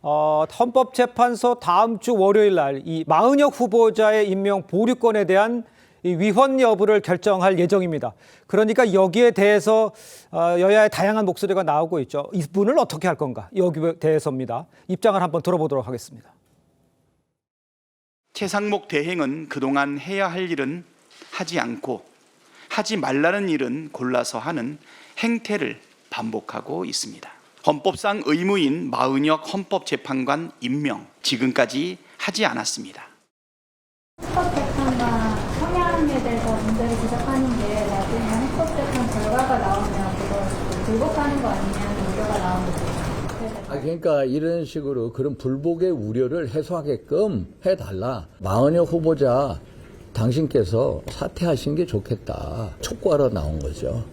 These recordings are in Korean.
헌법재판소 다음 주 월요일 날 이 마은혁 후보자의 임명 보류권에 대한 이 위헌 여부를 결정할 예정입니다. 그러니까 여기에 대해서 여야의 다양한 목소리가 나오고 있죠. 이분을 어떻게 할 건가? 여기에 대해서입니다. 입장을 한번 들어보도록 하겠습니다. 최상목 대행은 그동안 해야 할 일은 하지 않고 하지 말라는 일은 골라서 하는 행태를 반복하고 있습니다. 헌법상 의무인 마은혁 헌법재판관 임명, 지금까지 하지 않았습니다. 헌법재판관 성향에 대해서 문제를 지적하는데 나중에 헌법재판 결과가 나오면 그걸 불복하는 거 아니냐는 우려가 나오는데. 그러니까 이런 식으로 그런 불복의 우려를 해소하게끔 해달라. 마은혁 후보자 당신께서 사퇴하신 게 좋겠다. 촉구하러 나온 거죠.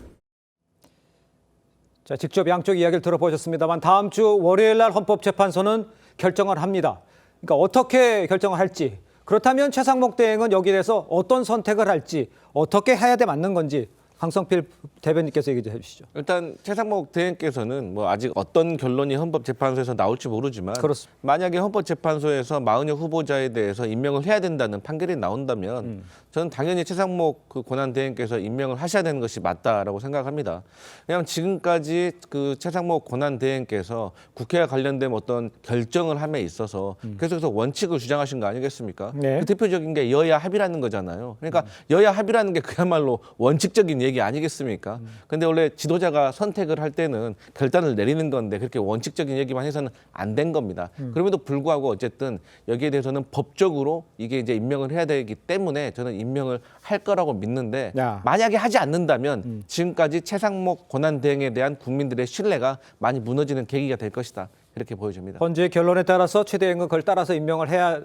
자, 직접 양쪽 이야기를 들어보셨습니다만 다음 주 월요일 날 헌법재판소는 결정을 합니다. 그러니까 어떻게 결정을 할지, 그렇다면 최상목 대행은 여기에 대해서 어떤 선택을 할지, 어떻게 해야 돼 맞는 건지 강성필 대변인께서 얘기 좀 해주시죠. 일단 최상목 대행께서는 뭐 아직 어떤 결론이 헌법재판소에서 나올지 모르지만 그렇습니다. 만약에 헌법재판소에서 마은혁 후보자에 대해서 임명을 해야 된다는 판결이 나온다면 저는 당연히 최상목 그 권한 대행께서 임명을 하셔야 되는 것이 맞다라고 생각합니다. 왜냐하면 지금까지 그 최상목 권한 대행께서 국회와 관련된 어떤 결정을 함에 있어서 계속해서 원칙을 주장하신 거 아니겠습니까? 네. 그 대표적인 게 여야 합의라는 거잖아요. 그러니까 여야 합의라는 게 그야말로 원칙적인 얘기 아니겠습니까? 근데 원래 지도자가 선택을 할 때는 결단을 내리는 건데 그렇게 원칙적인 얘기만 해서는 안 된 겁니다. 그럼에도 불구하고 어쨌든 여기에 대해서는 법적으로 이게 이제 임명을 해야 되기 때문에 저는 임명을 할 거라고 믿는데 만약에 하지 않는다면 지금까지 최상목 권한대행에 대한 국민들의 신뢰가 많이 무너지는 계기가 될 것이다. 이렇게 보여집니다. 헌재의 결론에 따라서 최 대행은 그걸 따라서 임명을 해야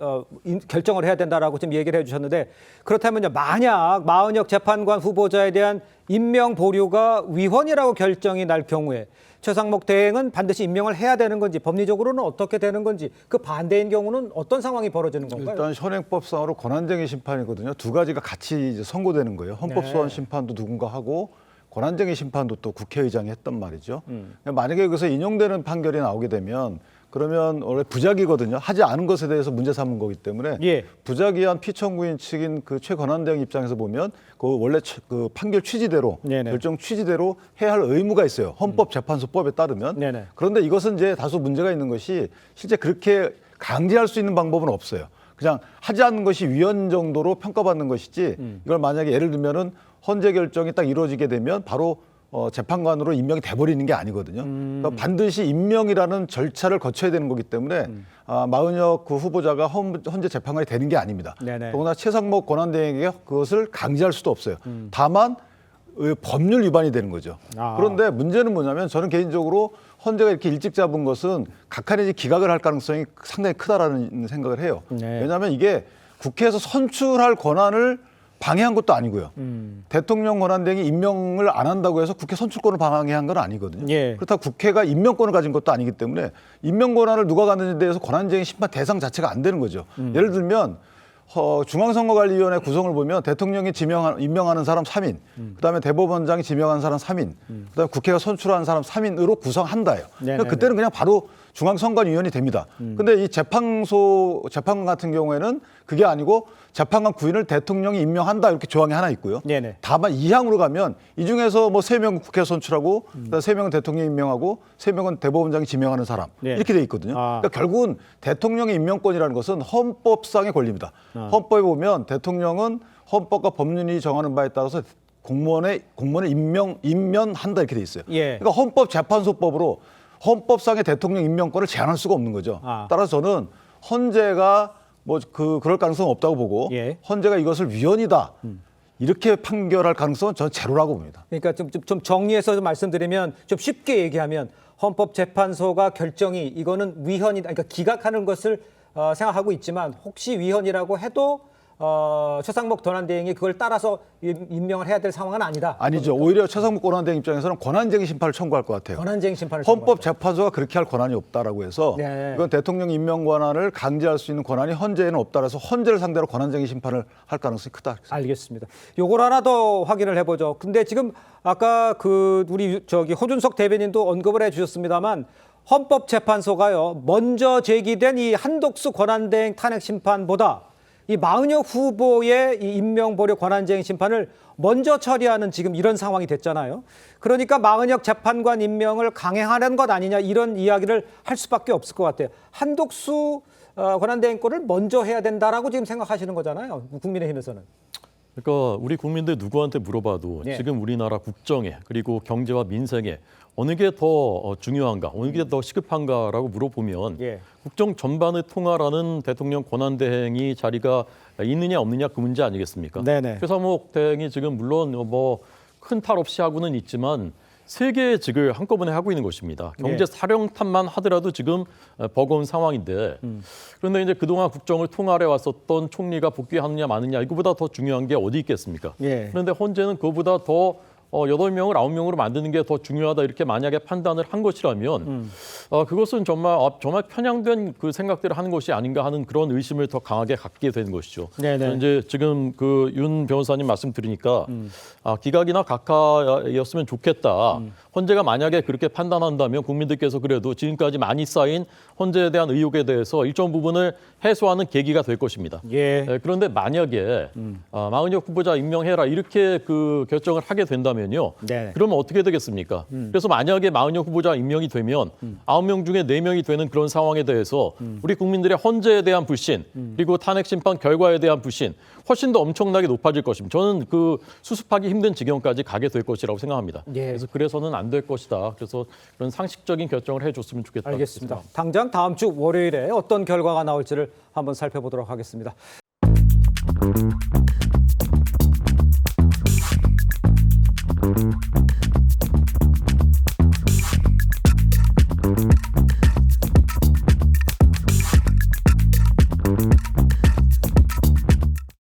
결정을 해야 된다라고 지금 얘기를 해주셨는데 그렇다면요, 만약 마은혁 재판관 후보자에 대한 임명 보류가 위헌이라고 결정이 날 경우에 최상목 대행은 반드시 임명을 해야 되는 건지, 법리적으로는 어떻게 되는 건지, 그 반대인 경우는 어떤 상황이 벌어지는 건가요? 일단 현행법상으로 권한쟁의 심판이거든요. 두 가지가 같이 이제 선고되는 거예요. 헌법소원 심판도 누군가 하고 권한쟁의 심판도 또 국회의장이 했단 말이죠. 만약에 여기서 인용되는 판결이 나오게 되면 그러면 원래 부작위거든요. 하지 않은 것에 대해서 문제 삼은 거기 때문에 부작위한 피청구인 측인 그 최권한대행 입장에서 보면 그 원래 그 판결 취지대로 결정 취지대로 해야 할 의무가 있어요. 헌법재판소법에 따르면. 그런데 이것은 이제 다소 문제가 있는 것이 실제 그렇게 강제할 수 있는 방법은 없어요. 그냥 하지 않는 것이 위헌 정도로 평가받는 것이지 이걸 만약에 예를 들면은 헌재 결정이 딱 이루어지게 되면 바로 재판관으로 임명이 돼버리는 게 아니거든요. 그러니까 반드시 임명이라는 절차를 거쳐야 되는 거기 때문에 마은혁 그 후보자가 헌재 재판관이 되는 게 아닙니다. 더구나 최상목 권한대행에게 그것을 강제할 수도 없어요. 다만 법률 위반이 되는 거죠. 그런데 문제는 뭐냐면 저는 개인적으로 헌재가 이렇게 일찍 잡은 것은 각하의 기각을 할 가능성이 상당히 크다라는 생각을 해요. 왜냐하면 이게 국회에서 선출할 권한을 방해한 것도 아니고요. 대통령 권한대행이 임명을 안 한다고 해서 국회 선출권을 방해한 건 아니거든요. 그렇다고 국회가 임명권을 가진 것도 아니기 때문에 임명 권한을 누가 갖는지에 대해서 권한쟁의 심판 대상 자체가 안 되는 거죠. 예를 들면 중앙선거관리위원회 구성을 보면 대통령이 임명하는 사람 3인, 그다음에 대법원장이 지명한 사람 3인, 그다음에 국회가 선출한 사람 3인으로 구성한다예요. 그러니까 그때는 그냥 바로 중앙선관위원이 됩니다. 근데 이 재판관 같은 경우에는 그게 아니고 재판관 구인을 대통령이 임명한다 이렇게 조항이 하나 있고요. 다만 2항으로 가면 이 중에서 뭐 3명은 국회 선출하고 3명은 대통령이 임명하고 3명은 대법원장이 지명하는 사람 이렇게 돼 있거든요. 그러니까 결국은 대통령의 임명권이라는 것은 헌법상의 권리입니다. 헌법에 보면 대통령은 헌법과 법률이 정하는 바에 따라서 공무원을 임명한다 이렇게 돼 있어요. 그러니까 헌법재판소법으로 헌법상의 대통령 임명권을 제한할 수가 없는 거죠. 따라서 저는 헌재가 그럴 가능성은 없다고 보고 헌재가 이것을 위헌이다 이렇게 판결할 가능성은 저는 제로라고 봅니다. 그러니까 좀 정리해서 좀 말씀드리면 좀 쉽게 얘기하면 헌법재판소가 결정이 이거는 위헌이다, 그러니까 기각하는 것을 생각하고 있지만 혹시 위헌이라고 해도 최상목 권한대행이 그걸 따라서 임명을 해야 될 상황은 아니다. 아니죠. 오히려 최상목 권한대행 입장에서는 권한쟁의 심판을 청구할 것 같아요. 권한쟁의 심판을 헌법재판소가 그렇게 할 권한이 없다라고 해서 이건 대통령 임명 권한을 강제할 수 있는 권한이 헌재에는 없다 그래서 헌재를 상대로 권한쟁의 심판을 할 가능성이 크다. 알겠습니다. 요걸 하나 더 확인을 해보죠. 근데 지금 아까 우리 호준석 대변인도 언급을 해주셨습니다만 헌법재판소가요, 먼저 제기된 이 한독수 권한대행 탄핵 심판보다 이 마은혁 후보의 이 임명보류 권한쟁의 심판을 먼저 처리하는 지금 이런 상황이 됐잖아요. 그러니까 마은혁 재판관 임명을 강행하는 것 아니냐 이런 이야기를 할 수밖에 없을 것 같아요. 한독수 권한대행권을 먼저 해야 된다라고 지금 생각하시는 거잖아요. 국민의힘에서는. 그러니까 우리 국민들 누구한테 물어봐도 네. 지금 우리나라 국정에 그리고 경제와 민생에 어느 게 더 중요한가, 어느 게 더 시급한가라고 물어보면 예. 국정 전반을 통할하는 대통령 권한대행이 자리가 있느냐 없느냐 그 문제 아니겠습니까? 네네. 최상목 대행이 지금 물론 뭐 큰 탈 없이 하고는 있지만 세 개의 직을 한꺼번에 하고 있는 것입니다. 경제 사령탑만 하더라도 지금 버거운 상황인데 그런데 이제 그동안 국정을 통할해 왔었던 총리가 복귀하느냐 마느냐 이거보다 더 중요한 게 어디 있겠습니까? 예. 그런데 현재는 그거보다 더 8명을 9명으로 만드는 게 더 중요하다 이렇게 만약에 판단을 한 것이라면 그것은 정말 편향된 그 생각들을 하는 것이 아닌가 하는 그런 의심을 더 강하게 갖게 되는 것이죠. 네네. 이제 지금 그 윤 변호사님 말씀 들으니까 기각이나 각하였으면 좋겠다. 헌재가 만약에 그렇게 판단한다면 국민들께서 그래도 지금까지 많이 쌓인 헌재에 대한 의혹에 대해서 일정 부분을 해소하는 계기가 될 것입니다. 예. 그런데 만약에 마은혁 후보자 임명해라 이렇게 그 결정을 하게 된다면요. 네. 그러면 어떻게 되겠습니까? 그래서 만약에 마은혁 후보자 임명이 되면 9명 중에 4명이 되는 그런 상황에 대해서 우리 국민들의 헌재에 대한 불신 그리고 탄핵 심판 결과에 대한 불신 훨씬 더 엄청나게 높아질 것입니다. 저는 그 수습하기 힘든 지경까지 가게 될 것이라고 생각합니다. 예. 그래서는 안 될 것이다. 그래서 그런 상식적인 결정을 해줬으면 좋겠다. 알겠습니다. 당장 다음 주 월요일에 어떤 결과가 나올지를 한번 살펴보도록 하겠습니다.